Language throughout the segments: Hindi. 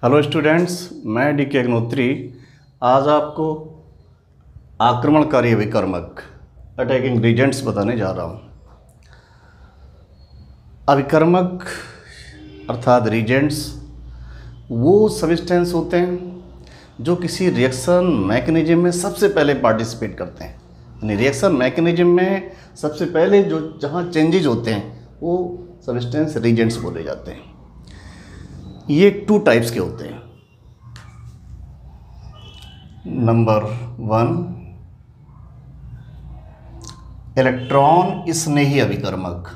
हेलो स्टूडेंट्स, मैं डी के अग्नोत्री आज आपको आक्रमणकारी अभिकर्मक अटैकिंग रीजेंट्स बताने जा रहा हूँ। अभिकर्मक अर्थात रीजेंट्स वो सब्सटेंस होते हैं जो किसी रिएक्शन मैकेनिज्म में सबसे पहले पार्टिसिपेट करते हैं। यानी रिएक्शन मैकेनिज्म में सबसे पहले जो जहाँ चेंजेज होते हैं वो सब्सटेंस रीजेंट्स बोले जाते हैं। ये 2 टाइप्स के होते हैं। नंबर 1, इलेक्ट्रॉन स्नेही अभिकर्मक।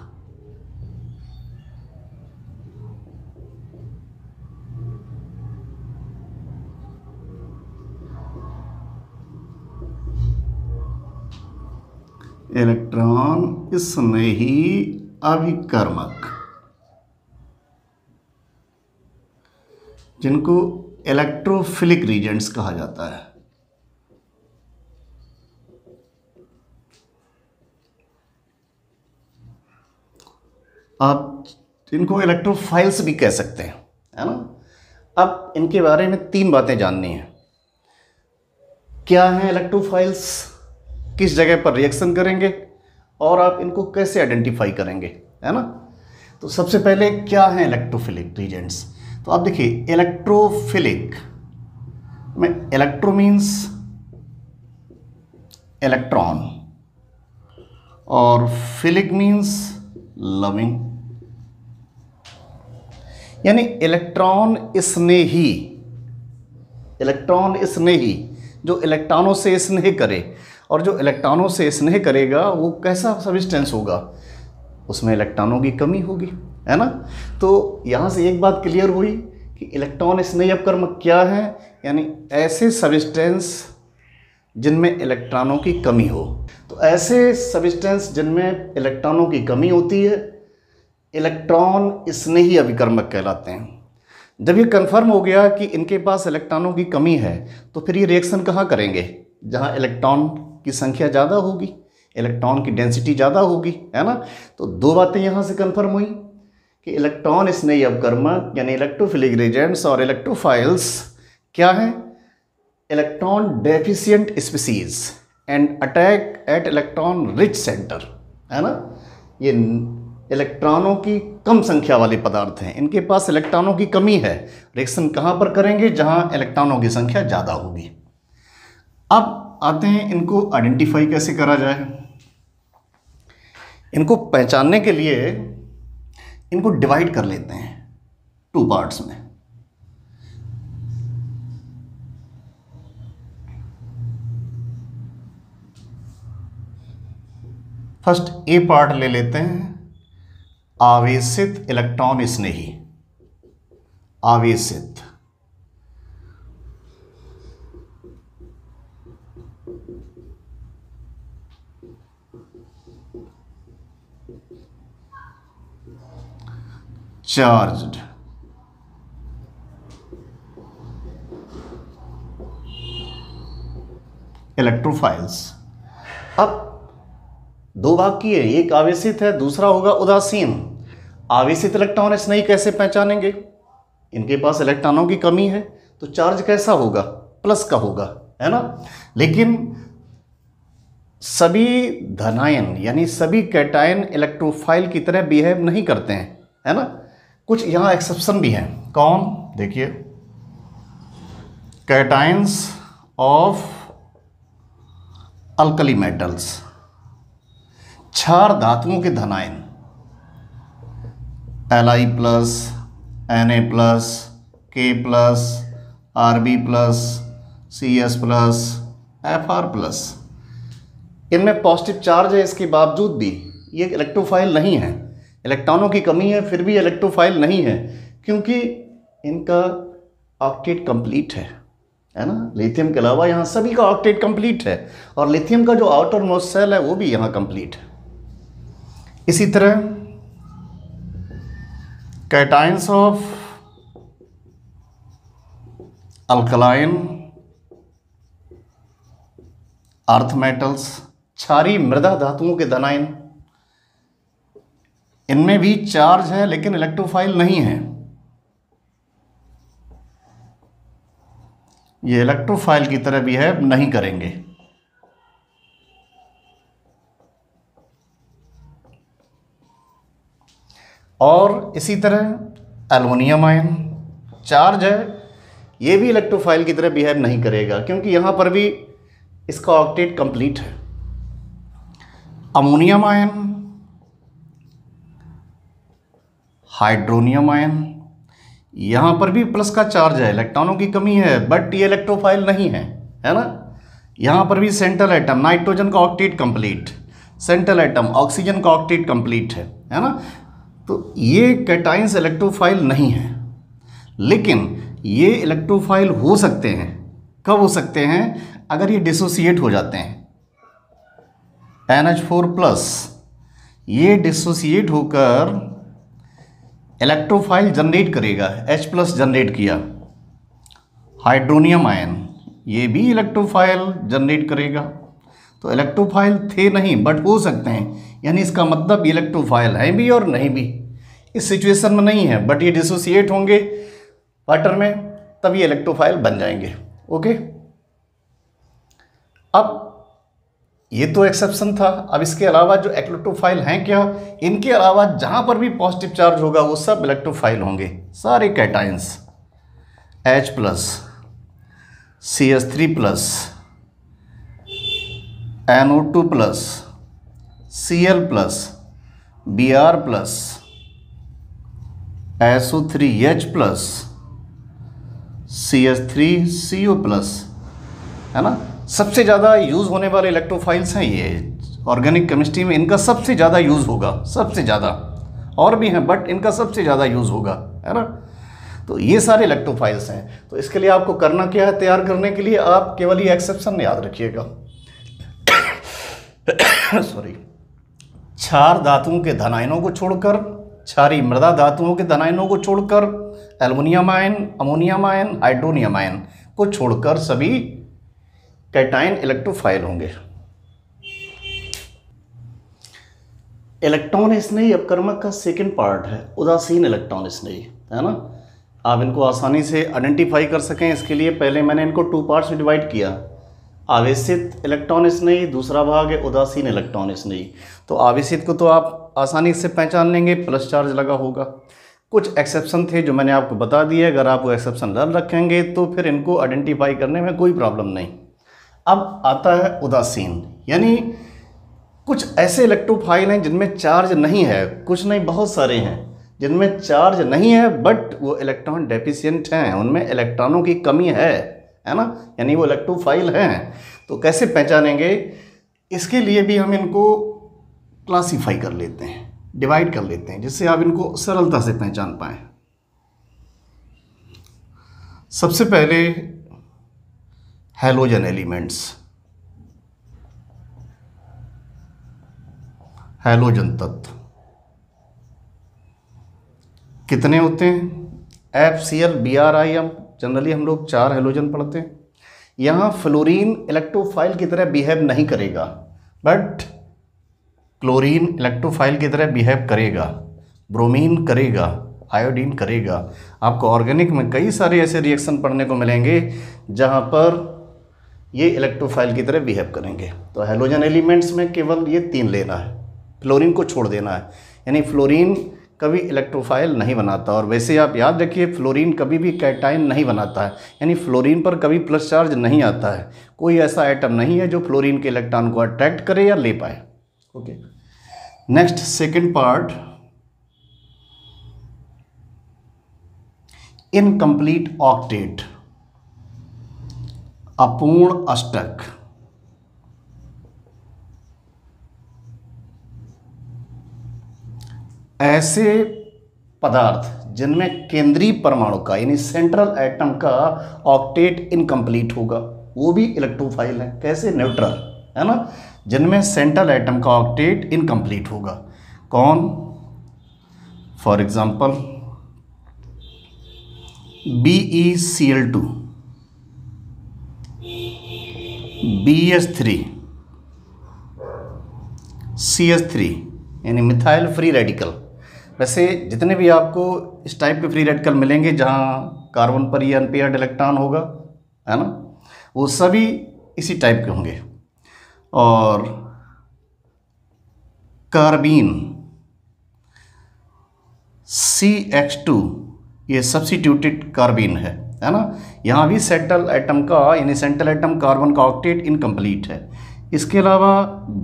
इलेक्ट्रॉन स्नेही अभिकर्मक जिनको इलेक्ट्रोफिलिक रीजेंट्स कहा जाता है। आप इनको इलेक्ट्रोफाइल्स भी कह सकते हैं, है ना। अब इनके बारे में 3 बातें जाननी है। क्या हैं इलेक्ट्रोफाइल्स, किस जगह पर रिएक्शन करेंगे और आप इनको कैसे आइडेंटिफाई करेंगे, है ना। तो सबसे पहले क्या हैं इलेक्ट्रोफिलिक रीजेंट्स। तो आप देखिए, इलेक्ट्रोफिलिक में इलेक्ट्रो मीन्स इलेक्ट्रॉन और फिलिक मीन्स लविंग, यानी इलेक्ट्रॉन स्नेही जो इलेक्ट्रॉनों से स्नेह करे। और जो इलेक्ट्रॉनों से स्नेह करेगा वो कैसा सब्सटेंस होगा, उसमें इलेक्ट्रॉनों की कमी होगी, है ना। तो यहाँ से एक बात क्लियर हुई कि इलेक्ट्रॉन स्नेही अभिकर्मक क्या है, यानी ऐसे सब्सटेंस जिनमें इलेक्ट्रॉनों की कमी हो। तो ऐसे सब्सटेंस जिनमें इलेक्ट्रॉनों की कमी होती है इलेक्ट्रॉन स्नेही अभिकर्मक कहलाते हैं। जब ये कंफर्म हो गया कि इनके पास इलेक्ट्रॉनों की कमी है तो फिर ये रिएक्शन कहाँ करेंगे, जहाँ इलेक्ट्रॉन की संख्या ज़्यादा होगी, इलेक्ट्रॉन की डेंसिटी ज़्यादा होगी, है ना। तो 2 बातें यहाँ से कंफर्म हुई कि इलेक्ट्रॉन स्नेही अभिकर्मक यानी इलेक्ट्रोफिलिक रीजेंट्स और इलेक्ट्रोफाइल्स क्या हैं, electron deficient species and attack eight electron rich centre, है ना। ये इलेक्ट्रॉनों की कम संख्या वाले पदार्थ हैं, इनके पास इलेक्ट्रॉनों की कमी है। रिएक्शन कहाँ पर करेंगे, जहाँ इलेक्ट्रॉनों की संख्या ज़्यादा होगी। अब आते हैं इनको आइडेंटिफाई कैसे करा जाए। इनको पहचानने के लिए इनको डिवाइड कर लेते हैं 2 पार्ट्स में। फर्स्ट ए पार्ट ले लेते हैं, आवेशित इलेक्ट्रॉन स्नेही। आवेशित चार्ज्ड इलेक्ट्रोफाइल्स। अब 2 भाग की है, एक आवेशित है, दूसरा होगा उदासीन। आवेशित इलेक्ट्रॉन स्नेही कैसे पहचानेंगे, इनके पास इलेक्ट्रॉनों की कमी है तो चार्ज कैसा होगा, प्लस का होगा, है ना। लेकिन सभी धनायन यानी सभी कैटायन इलेक्ट्रोफाइल की तरह बिहेव नहीं करते हैं, है ना। कुछ यहाँ एक्सेप्शन भी हैं। कौन, देखिए, कैटायंस ऑफ अल्कली मेटल्स, क्षार धातुओं के धनायन, Li+, Na+, K+, Rb+, Cs+, Fr+, इनमें पॉजिटिव चार्ज है, इसके बावजूद भी ये इलेक्ट्रोफाइल नहीं है। इलेक्ट्रॉनों की कमी है फिर भी इलेक्ट्रोफाइल नहीं है, क्योंकि इनका ऑक्टेट कंप्लीट है ना। लिथियम के अलावा यहाँ सभी का ऑक्टेट कंप्लीट है और लिथियम का जो आउटर मोस्ट शेल है वो भी यहाँ कंप्लीट है। इसी तरह cations of alkaline earth metals, क्षारीय मृदा धातुओं के धनायन, इनमें भी चार्ज है लेकिन इलेक्ट्रोफाइल नहीं है। ये इलेक्ट्रोफाइल की तरह बिहेव नहीं करेंगे। और इसी तरह एल्युमिनियम आयन चार्ज है, ये भी इलेक्ट्रोफाइल की तरह बिहेव नहीं करेगा, क्योंकि यहाँ पर भी इसका ऑक्टेट कंप्लीट है। अमोनियम आयन, हाइड्रोनियम आयन, यहाँ पर भी प्लस का चार्ज है, इलेक्ट्रॉनों की कमी है, बट ये इलेक्ट्रोफाइल नहीं है ना। यहाँ पर भी सेंट्रल एटम, नाइट्रोजन का octet complete, central atom oxygen का ऑक्टेट कंप्लीट है ना। तो ये कैटाइंस इलेक्ट्रोफाइल नहीं है, लेकिन ये इलेक्ट्रोफाइल हो सकते हैं। कब हो सकते हैं? अगर ये डिसोसिएट हो जाते हैं। NH4+, ये डिसोसिएट होकर इलेक्ट्रोफाइल जनरेट करेगा, H+ जनरेट किया। हाइड्रोनियम आयन, ये भी इलेक्ट्रोफाइल जनरेट करेगा। तो इलेक्ट्रोफाइल थे नहीं, बट हो सकते हैं, यानी इसका मतलब इलेक्ट्रोफाइल हैं भी और नहीं भी। इस सिचुएशन में नहीं है, बट ये डिसोसिएट होंगे वाटर में, तब ये इलेक्ट्रोफाइल बन जाएंगे। ओके, अब ये तो एक्सेप्शन था। अब इसके अलावा जो इलेक्ट्रोफाइल हैं क्या, इनके अलावा जहां पर भी पॉजिटिव चार्ज होगा वो सब इलेक्ट्रोफाइल होंगे, सारे cations. H+, CH3+, NO2+, Cl+, Br+, SO3H+, CH3CO+, है ना। सबसे ज़्यादा यूज़ होने वाले इलेक्ट्रोफाइल्स हैं ये। ऑर्गेनिक केमिस्ट्री में इनका सबसे ज़्यादा यूज़ होगा, सबसे ज़्यादा। और भी हैं, बट इनका सबसे ज़्यादा यूज़ होगा, है ना। तो ये सारे इलेक्ट्रोफाइल्स हैं। तो इसके लिए आपको करना क्या है? तैयार करने के लिए आप केवल ये एक्सेप्शन याद रखिएगा। सॉरी, क्षार धातुओं के धन आयनों को छोड़कर, क्षारीय मृदा धातुओं के धन आयनों को छोड़कर, aluminium ion, ammonium ion, hydronium ion को छोड़कर सभी कैटाइन इलेक्ट्रोफाइल होंगे। इलेक्ट्रॉन स्नेही अपकर्मक का सेकंड पार्ट है उदासीन इलेक्ट्रॉन स्नेही, है ना। आप इनको आसानी से आइडेंटिफाई कर सकें, इसके लिए पहले मैंने इनको 2 पार्ट्स में डिवाइड किया। आवेशित इलेक्ट्रॉन स्नेही, दूसरा भाग है उदासीन इलेक्ट्रॉन स्नेही। तो आवेशित को तो आप आसानी से पहचान लेंगे, प्लस चार्ज लगा होगा। कुछ एक्सेप्शन थे जो मैंने आपको बता दिए, अगर आप वो एक्सेप्शन डाल रखेंगे तो फिर इनको आइडेंटिफाई करने में कोई प्रॉब्लम नहीं। अब आता है उदासीन, यानी कुछ ऐसे इलेक्ट्रोफाइल हैं जिनमें चार्ज नहीं है, कुछ नहीं बहुत सारे हैं जिनमें चार्ज नहीं है, बट वो इलेक्ट्रॉन डेफिशिएंट हैं, उनमें इलेक्ट्रॉनों की कमी है ना, यानी वो इलेक्ट्रोफाइल हैं। तो कैसे पहचानेंगे? इसके लिए भी हम इनको क्लासीफाई कर लेते हैं, डिवाइड कर लेते हैं, जिससे आप इनको सरलता से पहचान पाएँ। सबसे पहले हैलोजन एलिमेंट्स, हैलोजन तत्व कितने होते हैं? FCl, BrIm, जनरली हम लोग 4 हैलोजन पढ़ते हैं। यहाँ फ्लोरीन इलेक्ट्रोफाइल की तरह बिहेव नहीं करेगा, बट क्लोरीन इलेक्ट्रोफाइल की तरह बिहेव करेगा, ब्रोमीन करेगा, आयोडीन करेगा। आपको ऑर्गेनिक में कई सारे ऐसे रिएक्शन पढ़ने को मिलेंगे जहाँ पर ये इलेक्ट्रोफाइल की तरह बिहेव करेंगे। तो हैलोजन एलिमेंट्स में केवल ये 3 लेना है, फ्लोरीन को छोड़ देना है, यानी फ्लोरीन कभी इलेक्ट्रोफाइल नहीं बनाता। और वैसे आप याद रखिए, फ्लोरीन कभी भी कैटाइन नहीं बनाता है, यानी फ्लोरीन पर कभी प्लस चार्ज नहीं आता है। कोई ऐसा आइटम नहीं है जो फ्लोरीन के इलेक्ट्रॉन को अट्रैक्ट करे या ले पाए। Okay, next second part, incomplete octet, अपूर्ण अष्टक। ऐसे पदार्थ जिनमें केंद्रीय परमाणु का, यानी सेंट्रल एटम का ऑक्टेट इनकम्प्लीट होगा, वो भी इलेक्ट्रोफाइल है। कैसे? न्यूट्रल, है ना, जिनमें सेंट्रल एटम का ऑक्टेट इनकम्प्लीट होगा। कौन? For example BeCl2, BH3, CH3, यानी मिथाइल फ्री रेडिकल। वैसे जितने भी आपको इस टाइप के फ्री रेडिकल मिलेंगे जहाँ कार्बन पर ये अनपेयर्ड इलेक्ट्रॉन होगा, है ना, वो सभी इसी टाइप के होंगे। और कार्बीन CH2 ये सब्स्टिट्यूटेड कार्बीन है ना, यहाँ भी सेंट्रल एटम का यानी सेंट्रल एटम कार्बन का ऑक्टेट इनकम्प्लीट है। इसके अलावा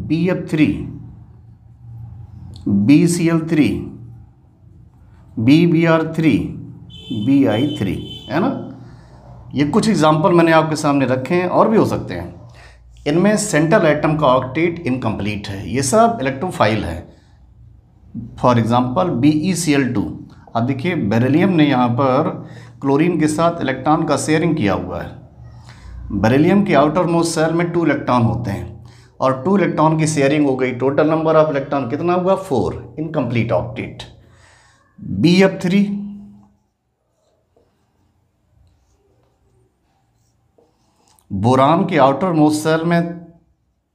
BF3 BCl3 BBr3 Bi3 है ना, ये कुछ एग्जाम्पल मैंने आपके सामने रखे हैं, और भी हो सकते हैं। इनमें सेंट्रल एटम का ऑक्टेट इनकम्प्लीट है, ये सब इलेक्ट्रोफाइल है। फॉर एग्जांपल BeCl2, अब देखिए बेरिलियम ने यहाँ पर क्लोरीन के साथ इलेक्ट्रॉन का शेयरिंग किया हुआ है। बेरिलियम के आउटर मोस्ट सेल में 2 इलेक्ट्रॉन होते हैं और 2 इलेक्ट्रॉन की शेयरिंग हो गई। टोटल नंबर ऑफ इलेक्ट्रॉन कितना हुआ? 4, इनकम्प्लीट ऑक्टेट। BF3 बोरान के आउटर मोस्ट सेल में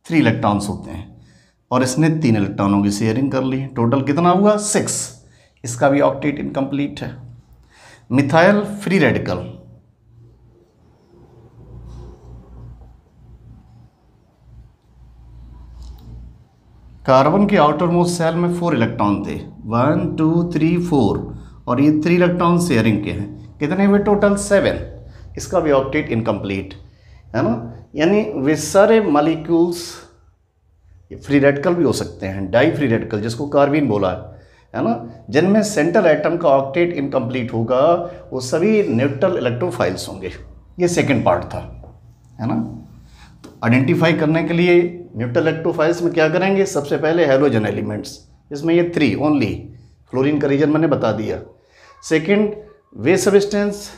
3 इलेक्ट्रॉन्स होते हैं और इसने 3 इलेक्ट्रॉनों की शेयरिंग कर ली। टोटल कितना हुआ? 6, इसका भी ऑक्टेट इनकम्प्लीट है। मिथाइल फ्री रेडिकल, कार्बन के आउटर मोस्ट सेल में 4 इलेक्ट्रॉन थे, 1 2 3 4, और ये 3 इलेक्ट्रॉन शेयरिंग के हैं। कितने हुए? टोटल 7, इसका भी ऑक्टेट इनकम्प्लीट है ना। यानी वे सारे मॉलिक्यूल्स फ्री रेडिकल भी हो सकते हैं, डाई फ्री रेडिकल जिसको कार्बीन बोला है ना, जिनमें सेंट्रल एटम का ऑक्टेट इनकम्प्लीट होगा, वो सभी न्यूट्रल इलेक्ट्रोफाइल्स होंगे। ये सेकंड पार्ट था, है ना। तो आइडेंटिफाई करने के लिए न्यूट्रल इलेक्ट्रोफाइल्स में क्या करेंगे? सबसे पहले हैलोजन एलिमेंट्स, इसमें ये 3 ओनली, फ्लोरीन का रीजन मैंने बता दिया। सेकंड, वे सब्सटेंस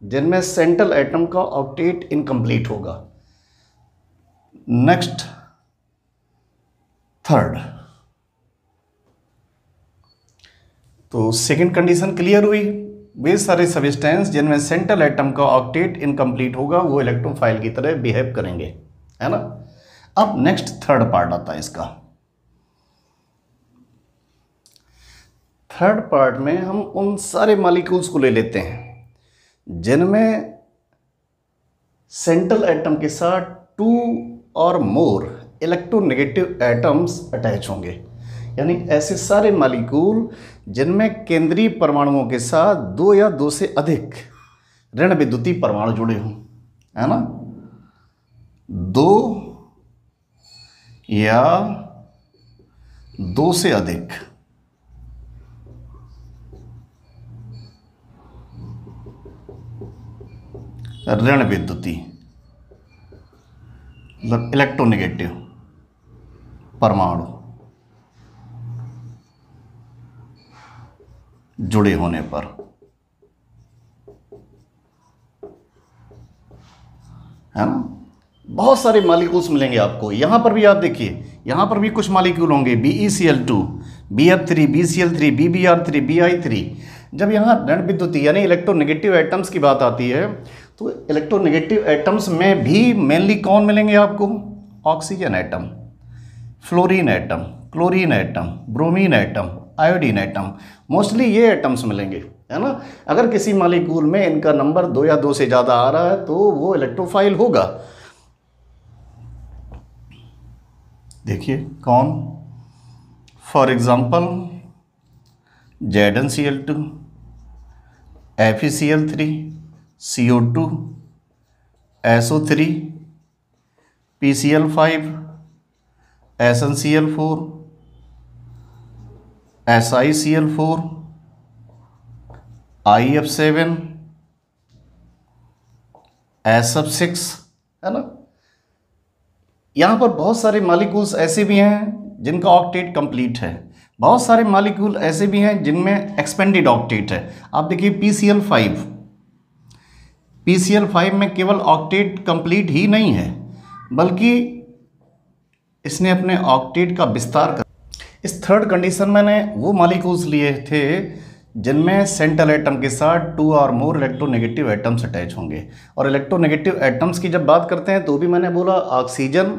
जिनमें सेंट्रल एटम का ऑक्टेट इनकम्प्लीट होगा। नेक्स्ट, थर्ड, तो सेकंड कंडीशन क्लियर हुई। वे सारे सब्सटेंस जिनमें सेंट्रल एटम का ऑक्टेट इनकम्प्लीट होगा वो इलेक्ट्रोफाइल की तरह बिहेव करेंगे, है ना। अब नेक्स्ट थर्ड पार्ट आता है इसका। थर्ड पार्ट में हम उन सारे मॉलिक्यूल्स को ले लेते हैं जिनमें सेंट्रल एटम के साथ 2 और मोर इलेक्ट्रोनेगेटिव एटम्स अटैच होंगे, यानी ऐसे सारे मॉलिक्यूल जिनमें केंद्रीय परमाणुओं के साथ 2 या 2 से अधिक ऋण विद्युतीय परमाणु जुड़े हों, है ना। 2 या 2 से अधिक ऋण विद्युतीय मतलब इलेक्ट्रोनेगेटिव परमाणु जुड़े होने पर, है ना, बहुत सारे मॉलिक्यूल्स मिलेंगे आपको। यहां पर भी आप देखिए, यहां पर भी कुछ मॉलिक्यूल होंगे, BeCl2, BF3, BCl3, BBr3, Bi3। जब यहां ऋण विद्युतीय यानी इलेक्ट्रोनेगेटिव एटम्स की बात आती है तो इलेक्ट्रोनेगेटिव एटम्स में भी मेनली कौन मिलेंगे आपको? Oxygen atom, fluorine atom, chlorine atom, bromine atom, iodine atom, mostly ये एटम्स मिलेंगे, है ना। अगर किसी मॉलिक्यूल में इनका नंबर 2 या 2 से ज़्यादा आ रहा है तो वो इलेक्ट्रोफाइल होगा। देखिए कौन, for example ZnCl2, FeCl3, CO2, SO3, PCl5, SnCl4, SiCl4, IF7, SF6, है ना। यहाँ पर बहुत सारे मॉलिक्यूल्स ऐसे भी हैं जिनका ऑक्टेट कंप्लीट है, बहुत सारे मॉलिक्यूल ऐसे भी हैं जिनमें एक्सपेंडेड ऑक्टेट है। आप देखिए PCl5 में केवल ऑक्टेट कंप्लीट ही नहीं है बल्कि इसने अपने ऑक्टेट का विस्तार कर। इस थर्ड कंडीशन मैंने वो मॉलिक्यूल्स लिए थे जिनमें सेंट्रल एटम के साथ 2 और मोर इलेक्ट्रोनेगेटिव एटम्स अटैच होंगे। और इलेक्ट्रोनेगेटिव एटम्स की जब बात करते हैं तो भी मैंने बोला ऑक्सीजन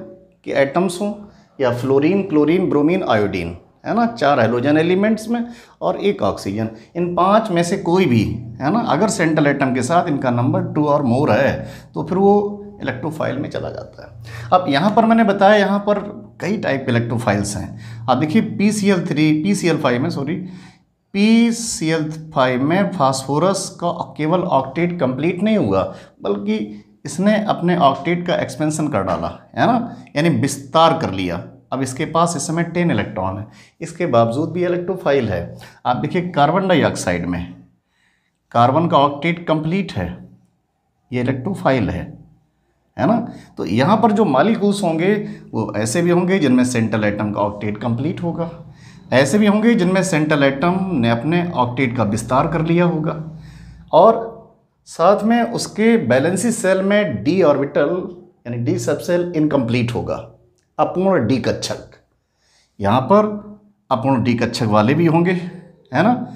के एटम्स हों या फ्लोरीन, क्लोरीन, ब्रोमीन, आयोडीन, है ना, 4 हेलोजन एलिमेंट्स में और 1 ऑक्सीजन। इन 5 में से कोई भी, है ना, अगर सेंट्रल एटम के साथ इनका नंबर 2 और मोर है तो फिर वो इलेक्ट्रोफाइल में चला जाता है। अब यहाँ पर मैंने बताया, यहाँ पर कई टाइप के इलेक्ट्रोफाइल्स हैं। आप देखिए PCl5 में फास्फोरस का केवल ऑक्टेट कंप्लीट नहीं हुआ, बल्कि इसने अपने ऑक्टेट का एक्सपेंशन कर डाला, है ना, यानी विस्तार कर लिया। अब इसके पास इस समय 10 इलेक्ट्रॉन है, इसके बावजूद भी इलेक्ट्रोफाइल है। आप देखिए कार्बन डाइऑक्साइड में कार्बन का ऑक्टेट कंप्लीट है, ये इलेक्ट्रोफाइल है ना। तो यहाँ पर जो मॉलिक्यूल्स होंगे वो ऐसे भी होंगे जिनमें सेंट्रल एटम का ऑक्टेट कंप्लीट होगा, ऐसे भी होंगे जिनमें सेंट्रल एटम ने अपने ऑक्टेट का विस्तार कर लिया होगा, और साथ में उसके वैलेंसी सेल में डी ऑर्बिटल यानी डी सबसेल इनकम्प्लीट होगा, अपूर्ण डी कक्षक। यहाँ पर अपूर्ण डी कक्षक वाले भी होंगे, है ना,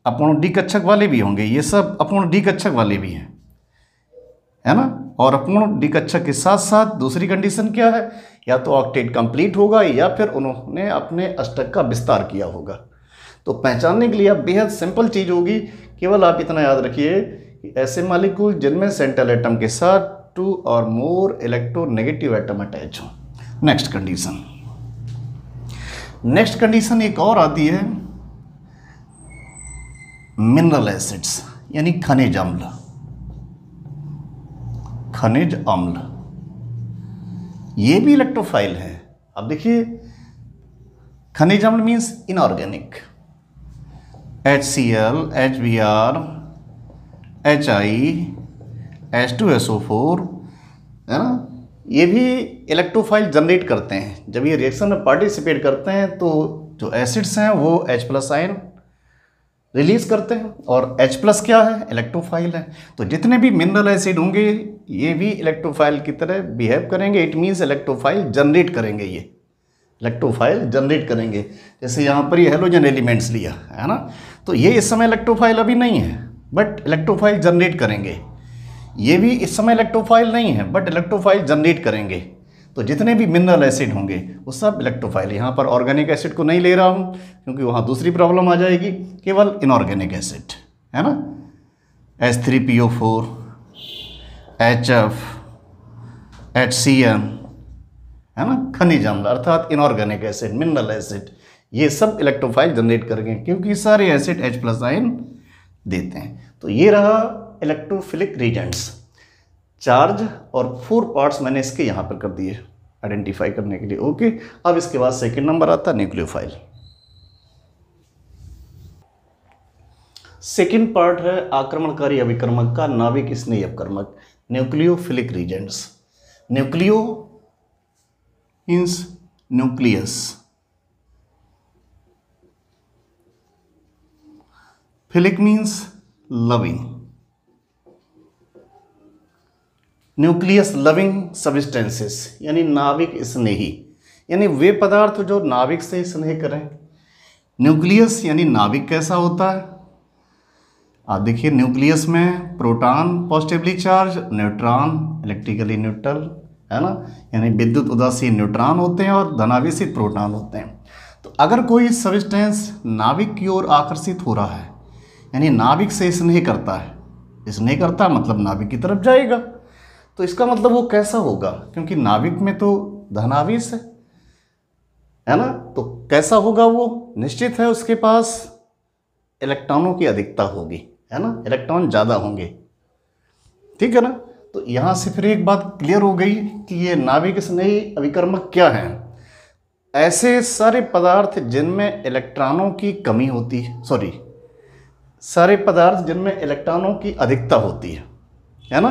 अपूर्ण डी कक्षक वाले भी होंगे, ये सब अपूर्ण डी कक्षक वाले भी हैं, है ना। और अपूर्ण डी कक्षक के साथ साथ दूसरी कंडीशन क्या है, या तो ऑक्टेट कंप्लीट होगा या फिर उन्होंने अपने अष्टक का विस्तार किया होगा। तो पहचानने के लिए अब बेहद सिंपल चीज़ होगी, केवल आप इतना याद रखिए कि ऐसे मॉलिक्यूल जिनमें सेंट्रल एटम के साथ 2 और मोर इलेक्ट्रोनेगेटिव एटम अटैच हों। नेक्स्ट कंडीशन एक और आती है, मिनरल एसिड्स यानी खनिज अम्ल। खनिज अम्ल ये भी इलेक्ट्रोफाइल है। अब देखिए खनिज अम्ल means inorganic, HCl, HBr, HI, H2SO4, है ना, ये भी इलेक्ट्रोफाइल जनरेट करते हैं। जब ये रिएक्शन में पार्टिसिपेट करते हैं तो जो एसिड्स हैं वो H+ आयन रिलीज करते हैं, और H+ क्या है, इलेक्ट्रोफाइल है। तो जितने भी मिनरल एसिड होंगे ये भी इलेक्ट्रोफाइल की तरह बिहेव करेंगे, इट मीन्स इलेक्ट्रोफाइल जनरेट करेंगे, ये इलेक्ट्रोफाइल जनरेट करेंगे। जैसे यहाँ पर ये हेलोजन एलिमेंट्स लिया है ना, तो ये इस समय इलेक्ट्रोफाइल अभी नहीं है बट इलेक्ट्रोफाइल जनरेट करेंगे। ये भी इस समय इलेक्ट्रोफाइल नहीं है बट इलेक्ट्रोफाइल जनरेट करेंगे। तो जितने भी मिनरल एसिड होंगे वो सब इलेक्ट्रोफाइल। यहाँ पर ऑर्गेनिक एसिड को नहीं ले रहा हूँ क्योंकि वहाँ दूसरी प्रॉब्लम आ जाएगी, केवल इनऑर्गेनिक एसिड, है ना, H3PO4, HF, HCN, है ना, खनिज अम्ल अर्थात इनऑर्गेनिक एसिड, मिनरल एसिड, ये सब इलेक्ट्रोफाइल जनरेट करेंगे क्योंकि सारे एसिड H+ आयन देते हैं। तो ये रहा इलेक्ट्रोफिलिक रीजेंट्स। चार्ज और 4 पार्ट्स मैंने इसके यहाँ पर कर दिए आइडेंटिफाई करने के लिए। ओके, अब इसके बाद सेकंड नंबर आता है न्यूक्लियोफाइल। सेकंड पार्ट है आक्रमणकारी अभिकर्मक का नाभिक स्नेही अपकर्मक, nucleophilic reagents. Nucleo means nucleus, philic means loving, nucleus loving substances यानी नाभिक स्नेही, यानी वे पदार्थ जो नाभिक से स्नेह करें। न्यूक्लियस यानी नाभिक कैसा होता है, आप देखिए न्यूक्लियस में proton positively charge, neutron electrically neutral, है ना, यानी विद्युत उदासीन न्यूट्रॉन होते हैं और धनावेशित प्रोटॉन होते हैं। तो अगर कोई सब्सटेंस नाभिक की ओर आकर्षित हो रहा है यानी नाभिक से स्नेह करता है, स्नेह करता है मतलब नाभिक की तरफ जाएगा, तो इसका मतलब वो कैसा होगा, क्योंकि नाभिक में तो धनावेश है ना, तो कैसा होगा वो, निश्चित है उसके पास इलेक्ट्रॉनों की अधिकता होगी, है ना, इलेक्ट्रॉन ज़्यादा होंगे, ठीक है ना। तो यहाँ से फिर एक बात क्लियर हो गई कि ये नाभिक स्नेही अभिकर्मक क्या हैं। ऐसे सारे पदार्थ जिनमें इलेक्ट्रॉनों की कमी होती है, सारे पदार्थ जिनमें इलेक्ट्रॉनों की अधिकता होती है ना,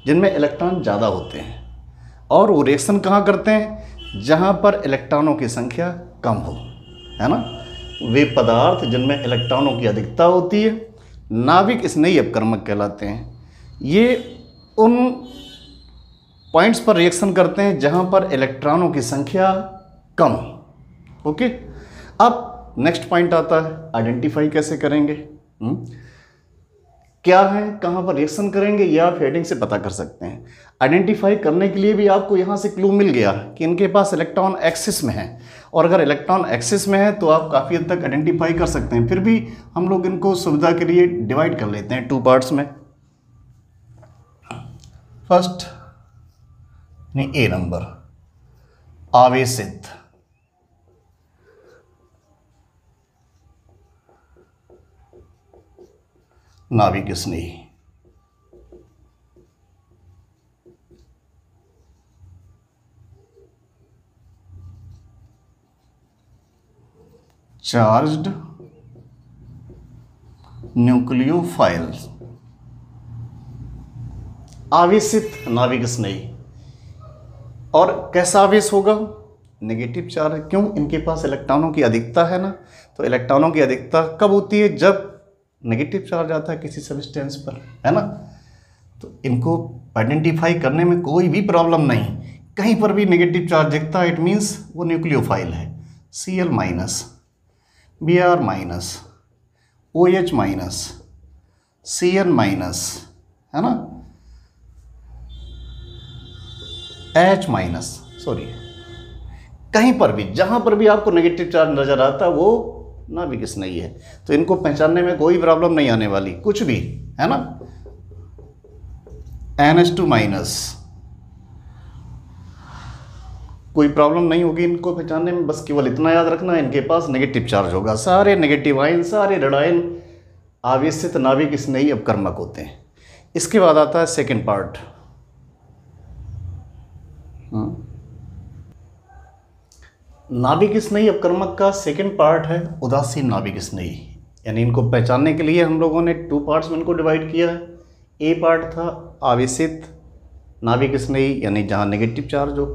जिनमें इलेक्ट्रॉन ज़्यादा होते हैं, और वो रिएक्शन कहाँ करते हैं, जहाँ पर इलेक्ट्रॉनों की संख्या कम हो, है ना। वे पदार्थ जिनमें इलेक्ट्रॉनों की अधिकता होती है नाभिक स्नेही अपकर्मक कहलाते हैं। ये उन पॉइंट्स पर रिएक्शन करते हैं जहाँ पर इलेक्ट्रॉनों की संख्या कम। ओके, अब नेक्स्ट पॉइंट आता है आइडेंटिफाई कैसे करेंगे, क्या है, कहाँ पर रिएक्शन करेंगे, ये आप हेडिंग से पता कर सकते हैं। आइडेंटिफाई करने के लिए भी आपको यहाँ से क्लू मिल गया कि इनके पास इलेक्ट्रॉन एक्सिस में है और अगर इलेक्ट्रॉन एक्सिस में है तो आप काफ़ी हद तक आइडेंटिफाई कर सकते हैं। फिर भी हम लोग इनको सुविधा के लिए डिवाइड कर लेते हैं 2 पार्ट्स में। फर्स्ट ए नंबर, आवेशित, नाभिक स्नेही। चार्ज्ड न्यूक्लियोफाइल, आवेशित नाभिक स्नेही। और कैसा आवेश होगा? Negative charge. क्यों? इनके पास इलेक्ट्रॉनों की अधिकता है ना। तो इलेक्ट्रॉनों की अधिकता कब होती है? जब नेगेटिव चार्ज आता है किसी सब्सटेंस पर, है ना। तो इनको आइडेंटिफाई करने में कोई भी प्रॉब्लम नहीं। कहीं पर भी नेगेटिव चार्ज दिखता है, इट मीन्स वो न्यूक्लियोफाइल है। Cl minus, Br minus, OH minus, Cn minus, है ना, H माइनस, सॉरी, कहीं पर भी जहां पर भी आपको नेगेटिव चार्ज नजर आता है वो नाभिक स्नेही है। तो इनको पहचानने में कोई प्रॉब्लम नहीं आने वाली, कुछ भी, है ना। NH2 माइनस, कोई प्रॉब्लम नहीं होगी इनको पहचानने में। बस केवल इतना याद रखना है, इनके पास नेगेटिव चार्ज होगा। सारे नेगेटिव आयन, सारे ऋण आयन आवेशित नाभिक स्नेही अपकर्मक होते हैं। इसके बाद आता है सेकेंड पार्ट, नाभिक स्नेही अपकर्मक का सेकेंड पार्ट है उदासीन नाभिक स्नेही। यानी इनको पहचानने के लिए हम लोगों ने 2 पार्ट्स में इनको डिवाइड किया है। ए पार्ट था आवेशित नाभिक स्नेही, यानी जहाँ नेगेटिव चार्ज हो।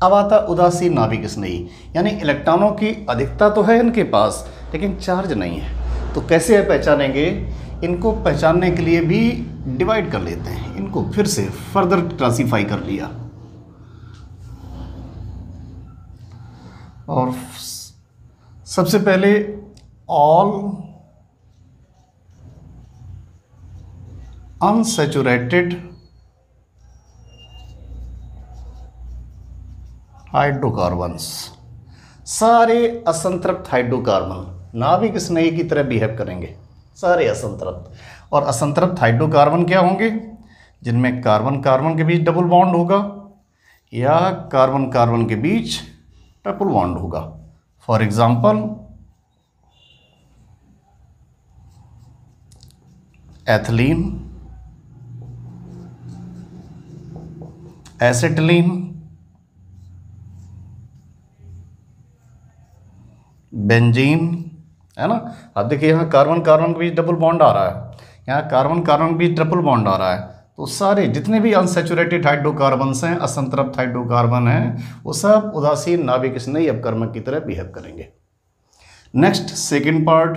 अब आता उदासीन नाभिक स्नेही, यानी इलेक्ट्रॉनों की अधिकता तो है इनके पास लेकिन चार्ज नहीं है। तो कैसे पहचानेंगे? इनको पहचानने के लिए भी डिवाइड कर लेते हैं। इनको फिर से फर्दर क्लासीफाई कर लिया। और सबसे पहले ऑल अनसैचुरेटेड हाइड्रोकार्बन्स, सारे असंतृप्त हाइड्रोकार्बन नाभिक स्नेही की तरह बिहेव करेंगे, सारे असंतृप्त। और असंतृप्त हाइड्रोकार्बन क्या होंगे? जिनमें कार्बन कार्बन के बीच डबल बॉन्ड होगा या कार्बन कार्बन के बीच ट्रिपल बॉन्ड होगा। For example ethylene, acetylene, benzene, है ना। अब देखिए यहाँ कार्बन कार्बन के बीच डबल बॉन्ड आ रहा है, यहाँ कार्बन कार्बन के बीच ट्रिपल बॉन्ड आ रहा है। तो सारे जितने भी अनसैचुरेटेड हाइड्रोकार्बन्स हैं, असंतृप्त हाइड्रोकार्बन हैं, वो सब उदासीन नाभिक स्नेही अपकर्मक की तरह बिहेव करेंगे। नेक्स्ट सेकेंड पार्ट,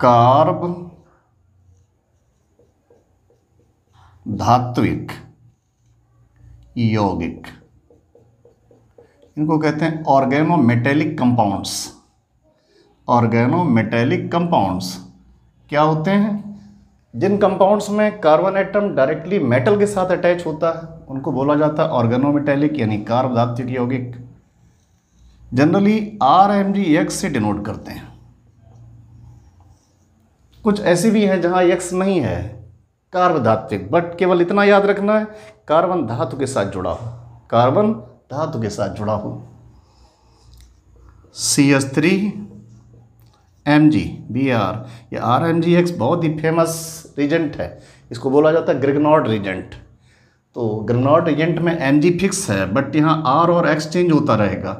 कार्ब धात्विक यौगिक, इनको कहते हैं ऑर्गेनोमेटेलिक कंपाउंड्स। ऑर्गेनोमेटेलिक कंपाउंड्स क्या होते हैं? जिन कंपाउंड्स में कार्बन एटम डायरेक्टली मेटल के साथ अटैच होता है उनको बोला जाता है ऑर्गेनोमेटेलिक, यानी कार्ब धात्विक यौगिक। जनरली RMgX से डिनोट करते हैं। कुछ ऐसे भी हैं जहां X नहीं है, कार्ब धात्विक, बट केवल इतना याद रखना है कार्बन धातु के साथ जुड़ा हो, कार्बन धातु के साथ जुड़ा हो। CH3Mg(Br), ये RMgX बहुत ही फेमस रिजेंट है, इसको बोला जाता है ग्रिग्नॉर्ड रिजेंट। तो ग्रिग्नॉर्ड रिजेंट में Mg फिक्स है, बट यहाँ R और X चेंज होता रहेगा।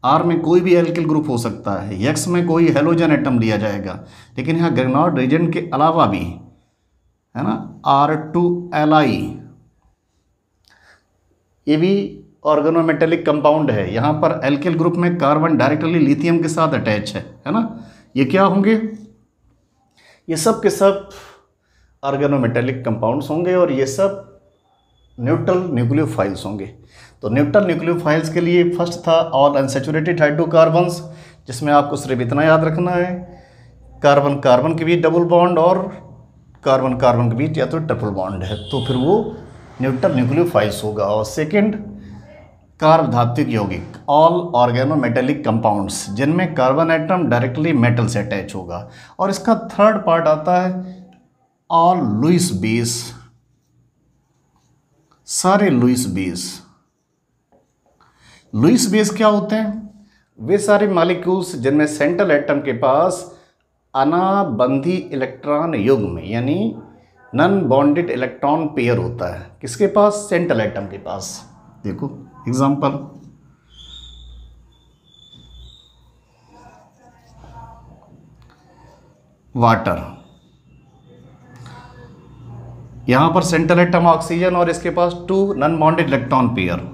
R में कोई भी एल्किल ग्रुप हो सकता है, X में कोई हेलोजन एटम लिया जाएगा, लेकिन यहाँ ग्रिग्नॉर्ड रिजेंट के अलावा भी, है ना, R2Li, ये भी ऑर्गेनोमेटेलिक कंपाउंड है। यहाँ पर एल्किल ग्रुप में कार्बन डायरेक्टली लिथियम के साथ अटैच है ना। ये क्या होंगे? ये सब के सब ऑर्गेनोमेटेलिक कंपाउंड्स होंगे और ये सब न्यूट्रल न्यूक्लियोफाइल्स होंगे। तो न्यूट्रल न्यूक्लियोफाइल्स के लिए फर्स्ट था ऑल अनसैचुरेटेड हाइड्रोकार्बन्स, जिसमें आपको सिर्फ इतना याद रखना है कार्बन कार्बन के बीच डबल बॉन्ड और कार्बन कार्बन के बीच या तो ट्रिपल बॉन्ड है, तो फिर वो न्यूट्रल न्यूक्लियोफाइल्स होगा। और सेकंड, कार्बधात्विक यौगिक, ऑल ऑर्गेनोमेटेलिक कंपाउंड्स जिनमें कार्बन एटम डायरेक्टली मेटल से अटैच होगा। और इसका थर्ड पार्ट आता है ऑल लुईस बेस, सारे लुईस बेस। लुईस बेस क्या होते हैं? वे सारे मॉलिक्यूल्स जिनमें सेंट्रल एटम के पास अनाबंधी इलेक्ट्रॉन युग्म यानी नॉन बॉन्डेड इलेक्ट्रॉन पेयर होता है। किसके पास? सेंट्रल एटम के पास। देखो एग्जांपल, वाटर, यहां पर सेंट्रल एटम ऑक्सीजन और इसके पास 2 non bonded electron pair.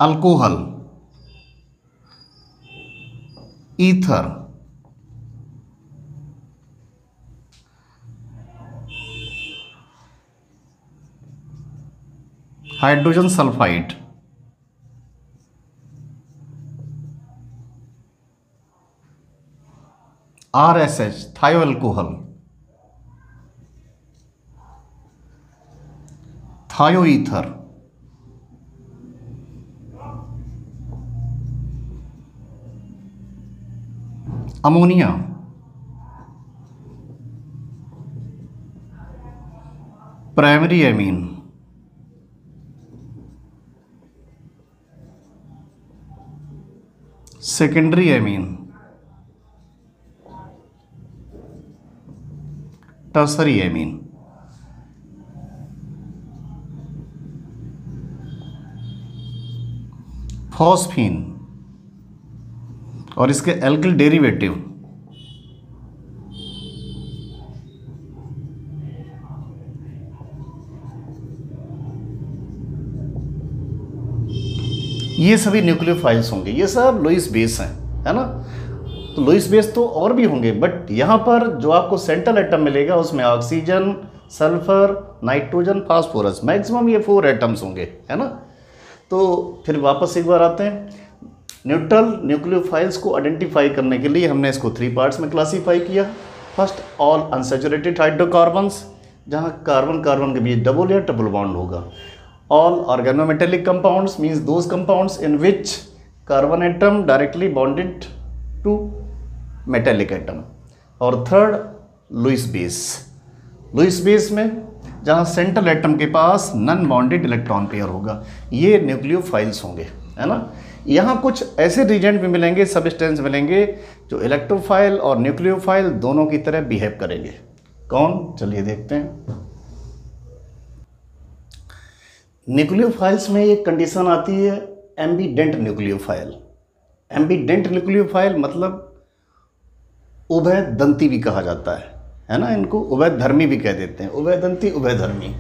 Alcohol, ether, hydrogen sulphide, RSH थायो अल्कोहल, थायो ether, ammonia, primary amine, secondary amine, tertiary amine. Phosphine और इसके एल्किल डेरिवेटिव, ये सभी न्यूक्लियोफाइल्स होंगे। ये सब लुईस बेस हैं, है ना। तो लुईस बेस तो और भी होंगे, बट यहाँ पर जो आपको सेंट्रल एटम मिलेगा उसमें oxygen, sulphur, nitrogen, phosphorus, maximum ये 4 एटम्स होंगे, है ना। तो फिर वापस एक बार आते हैं, न्यूट्रल न्यूक्लियोफाइल्स को आइडेंटिफाई करने के लिए हमने इसको 3 पार्ट्स में क्लासीफाई किया। फर्स्ट, ऑल अनसैचुरेटेड हाइड्रोकार्बन्स, जहाँ कार्बन कार्बन के बीच डबल या ट्रिपल बॉन्ड होगा। All organometallic compounds means those compounds in which carbon atom directly bonded to metallic atom. और third, Lewis base, Lewis base में जहाँ सेंट्रल एटम के पास नॉन बॉन्डेड इलेक्ट्रॉन पेयर होगा। ये न्यूक्लियोफाइल्स होंगे, है ना। यहाँ कुछ ऐसे रिएजेंट भी मिलेंगे, सब्सटेंस मिलेंगे जो इलेक्ट्रोफाइल और न्यूक्लियोफाइल दोनों की तरह बिहेव करेंगे। कौन? चलिए देखते हैं। न्यूक्लियोफाइल्स में एक कंडीशन आती है एम्बीडेंट न्यूक्लियोफाइल। एम्बीडेंट न्यूक्लियोफाइल मतलब उभयदंती भी कहा जाता है ना। इनको उभयधर्मी भी कह देते हैं, उभयदंती, उभयधर्मी।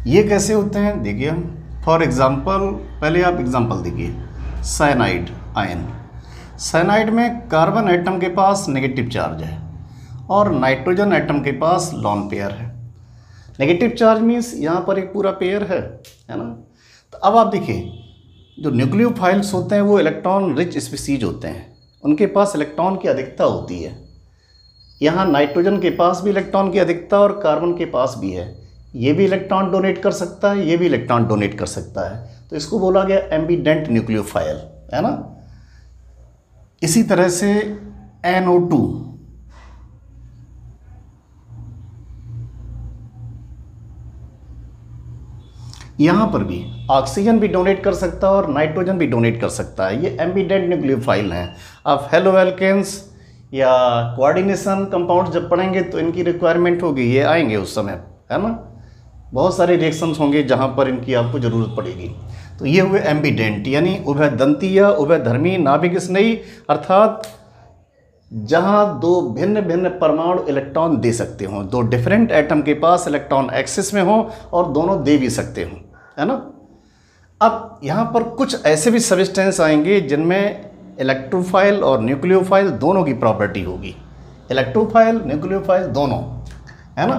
ये कैसे होते हैं देखिए हम, फॉर एग्जांपल, पहले आप एग्जांपल देखिए, साइनाइड आयन। साइनाइड में कार्बन एटम के पास नेगेटिव चार्ज है और नाइट्रोजन एटम के पास लॉन पेयर है। नेगेटिव चार्ज मीन्स यहाँ पर एक पूरा पेयर है ना। तो अब आप देखिए, जो न्यूक्लियोफाइल्स होते हैं वो इलेक्ट्रॉन रिच स्पीसीज होते हैं, उनके पास इलेक्ट्रॉन की अधिकता होती है। यहाँ नाइट्रोजन के पास भी इलेक्ट्रॉन की अधिकता और कार्बन के पास भी है। ये भी इलेक्ट्रॉन डोनेट कर सकता है, ये भी इलेक्ट्रॉन डोनेट कर सकता है, तो इसको बोला गया एम्बीडेंट न्यूक्लियोफाइल, है ना। इसी तरह से NO2, यहाँ पर भी ऑक्सीजन भी डोनेट कर सकता है और नाइट्रोजन भी डोनेट कर सकता है। ये एम्बीडेंट न्यूक्लियोफाइल हैं। आप हेलोएल्केन्स या कोऑर्डिनेशन कंपाउंड जब पढ़ेंगे तो इनकी रिक्वायरमेंट होगी, ये आएंगे उस समय, है ना। बहुत सारे रिएक्शंस होंगे जहाँ पर इनकी आपको ज़रूरत पड़ेगी। तो ये हुए एम्बीडेंट यानी उभयदंती या उभयधर्मी नाभिक स्नेही, अर्थात जहाँ दो भिन्न भिन्न परमाणु इलेक्ट्रॉन दे सकते हों, दो डिफरेंट एटम के पास इलेक्ट्रॉन एक्सेस में हों और दोनों दे भी सकते हों, है ना। अब यहाँ पर कुछ ऐसे भी सब्सटेंस आएंगे जिनमें इलेक्ट्रोफाइल और न्यूक्लियोफाइल दोनों की प्रॉपर्टी होगी। इलेक्ट्रोफाइल, न्यूक्लियोफाइल दोनों, है ना,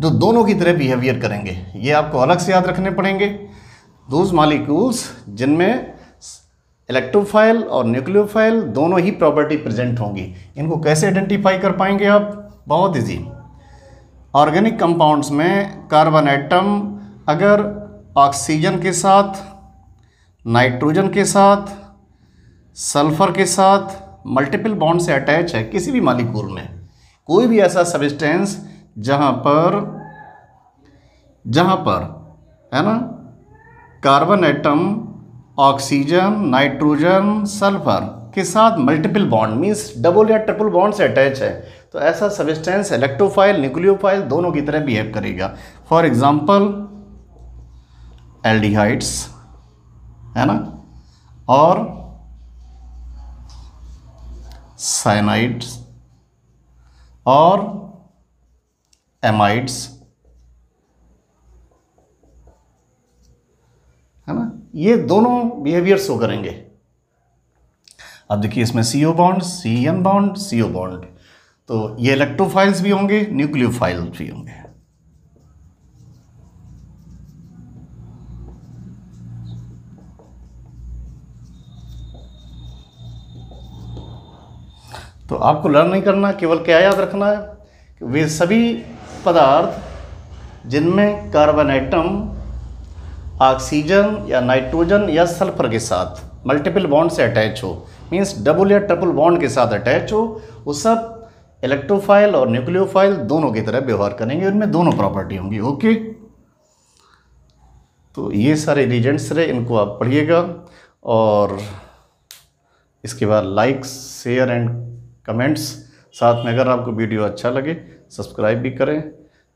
जो दोनों की तरह बिहेवियर करेंगे। ये आपको अलग से याद रखने पड़ेंगे। दोज मॉलिक्यूल्स जिनमें इलेक्ट्रोफाइल और न्यूक्लियोफाइल दोनों ही प्रॉपर्टी प्रेजेंट होंगी। इनको कैसे आइडेंटिफाई कर पाएंगे आप? बहुत इजी। ऑर्गेनिक कंपाउंड्स में कार्बन एटम अगर ऑक्सीजन के साथ, नाइट्रोजन के साथ, सल्फर के साथ मल्टीपल बॉन्ड से अटैच है किसी भी मॉलिक्यूल में, कोई भी ऐसा सब्सटेंस जहाँ पर है ना carbon atom oxygen, nitrogen, sulphur के साथ मल्टीपल बॉन्ड मीन्स डबल या ट्रिपल बॉन्ड से अटैच है, तो ऐसा सब्सटेंस इलेक्ट्रोफाइल न्यूक्लियोफाइल दोनों की तरह बिहेव करेगा। फॉर एग्जांपल एल्डिहाइड्स, है ना, और साइनाइड्स और एमाइड्स, है ना, ये दोनों बिहेवियर शो करेंगे। अब देखिए इसमें CO bond, CN bond, CO bond, तो ये इलेक्ट्रोफाइल्स भी होंगे, न्यूक्लियोफाइल्स भी होंगे। तो आपको लर्न नहीं करना, केवल क्या याद रखना है कि वे सभी पदार्थ जिनमें कार्बन एटम ऑक्सीजन या नाइट्रोजन या सल्फर के साथ मल्टीपल बॉन्ड से अटैच हो, मींस डबल या ट्रिपल बॉन्ड के साथ अटैच हो, वो सब इलेक्ट्रोफाइल और न्यूक्लियोफाइल दोनों की तरह व्यवहार करेंगे, उनमें दोनों प्रॉपर्टी होंगी। ओके, तो ये सारे रीजेंट्स रहे, इनको आप पढ़िएगा और इसके बाद लाइक, शेयर एंड कमेंट्स, साथ में अगर आपको वीडियो अच्छा लगे सब्सक्राइब भी करें,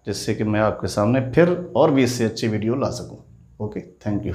जिससे कि मैं आपके सामने फिर और भी इससे अच्छी वीडियो ला सकूं। Okay, thank you.